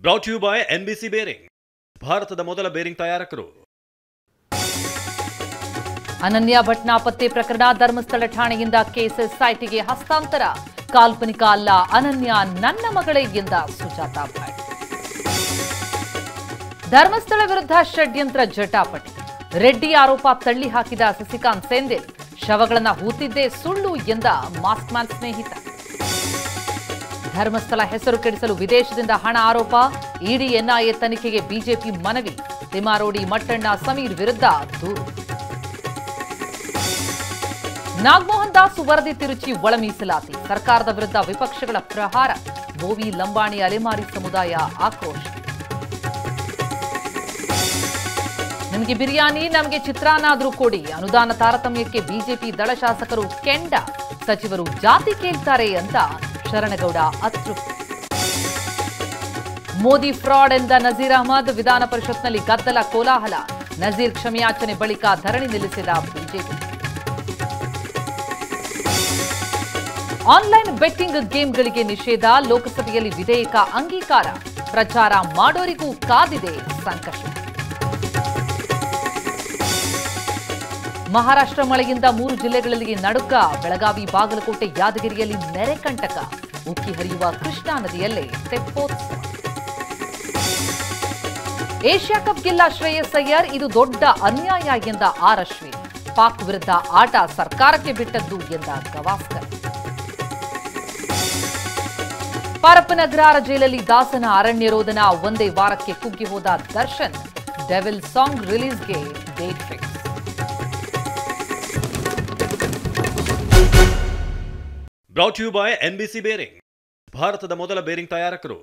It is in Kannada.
Brought you by NBC bearing, ಭಾರತದ ಮೊದಲ ಬೇರಿಂಗ್ ತಯಾರಕರು. ಅನನ್ಯ ಭಟ್ ನಾಪತ್ತೆ ಪ್ರಕರಣ ಧರ್ಮಸ್ಥಳ ಠಾಣೆಯಿಂದ ಕೇಸ್ SITಗೆ ಹಸ್ತಾಂತರ. ಕಾಲ್ಪನಿಕ ಅಲ್ಲ, ಅನನ್ಯ ನನ್ನ ಮಗಳೇ ಎಂದ ಸುಜಾತ ಭಟ್. ಧರ್ಮಸ್ಥಳ ವಿರುದ್ಧ ಷಡ್ಯಂತ್ರ ಜಟಾಪಟಿ. ರೆಡ್ಡಿ ಆರೋಪ ತಳ್ಳಿ ಹಾಕಿದ ಸಸಿಕಾಂತ್ ಸೆಂಥಿಲ್. ಶವಗಳನ್ನ ಹೂತಿದ್ದೇ ಸುಳ್ಳು ಎಂದ ಮಾಸ್ಕ್ ಮ್ಯಾನ್ ಸ್ನೇಹಿತ. ಧರ್ಮಸ್ಥಳ ಹೆಸರು ಕೆಡಿಸಲು ವಿದೇಶದಿಂದ ಹಣ ಆರೋಪ. ಇಡಿ NIA ತನಿಖೆಗೆ ಬಿಜೆಪಿ ಮನವಿ. ತಿಮ್ಮಾರೋಡಿ ಮಟ್ಟಣ್ಣ ಸಮೀರ್ ವಿರುದ್ಧ ದೂರು. ನಾಗಮೋಹನ್ ದಾಸ್ ವರದಿ ತಿರುಚಿ ಒಳ ಮೀಸಲಾತಿ. ಸರ್ಕಾರದ ವಿರುದ್ಧ ವಿಪಕ್ಷಗಳ ಪ್ರಹಾರ. ಬೋವಿ ಲಂಬಾಣಿ ಅಲೆಮಾರಿ ಸಮುದಾಯ ಆಕ್ರೋಶ. ನಿಮಗೆ ಬಿರಿಯಾನಿ, ನಮಗೆ ಚಿತ್ರಾನ್ನಾದ್ರೂ ಕೊಡಿ. ಅನುದಾನ ತಾರತಮ್ಯಕ್ಕೆ ಬಿಜೆಪಿ ದಳ ಶಾಸಕರು ಕೆಂಡ. ಸಚಿವರು ಜಾತಿ ಕೇಳ್ತಾರೆ ಅಂತ ಶರಣಗೌಡ ಅತೃಪ್ತಿ. ಮೋದಿ ಫ್ರಾಡ್ ಎಂದ ನಜೀರ್ ಅಹಮದ್. ವಿಧಾನ ಪರಿಷತ್ನಲ್ಲಿ ಗದ್ದಲ ಕೋಲಾಹಲ. ನಜೀರ್ ಕ್ಷಮೆಯಾಚನೆ ಬಳಿಕ ಧರಣಿ ನಿಲ್ಲಿಸಿದ ಬಿಜೆಪಿ. ಆನ್ಲೈನ್ ಬೆಟ್ಟಿಂಗ್ ಗೇಮ್ಗಳಿಗೆ ನಿಷೇಧ. ಲೋಕಸಭೆಯಲ್ಲಿ ವಿಧೇಯಕ ಅಂಗೀಕಾರ. ಪ್ರಚಾರ ಮಾಡೋರಿಗೂ ಕಾದಿದೆ ಸಂಕಷ್ಟ. ಮಹಾರಾಷ್ಟ್ರ ಮಳೆಯಿಂದ 3 ಜಿಲ್ಲೆಗಳಲ್ಲಿ ನಡುಕ. ಬೆಳಗಾವಿ, ಬಾಗಲಕೋಟೆ, ಯಾದಗಿರಿಯಲ್ಲಿ ನೆರೆ ಕಂಟಕ. ಉಕ್ಕಿ ಹರಿಯುವ ಕೃಷ್ಣಾ ನದಿಯಲ್ಲೇ ತೆಪ್ಪೋತ್ಸವ. ಏಷ್ಯಾ ಕಪ್ ಗೆಲ್ಲ ಶ್ರೇಯಸ್ ಅಯ್ಯರ್. ಇದು ದೊಡ್ಡ ಅನ್ಯಾಯ ಎಂದ ಅಶ್ವಿನ್. ಪಾಕ್ ವಿರುದ್ಧ ಆಟ ಸರ್ಕಾರಕ್ಕೆ ಬಿಟ್ಟದ್ದು ಎಂದ ಗವಾಸ್ಕರ್. ಪರಪ್ಪನಗ್ರಹಾರ ಜೈಲಲ್ಲಿ ದಾಸನ ಅರಣ್ಯ ರೋದನ. ಒಂದೇ ವಾರಕ್ಕೆ ಕುಗ್ಗಿ ಹೋದ ದರ್ಶನ್. ಡೆವಿಲ್ ಸಾಂಗ್ ರಿಲೀಸ್ಗೆ date fix. Brought you by NBC bearing, ಭಾರತದ ಮೊದಲ ಬೇರಿಂಗ್ ತಯಾರಕರು.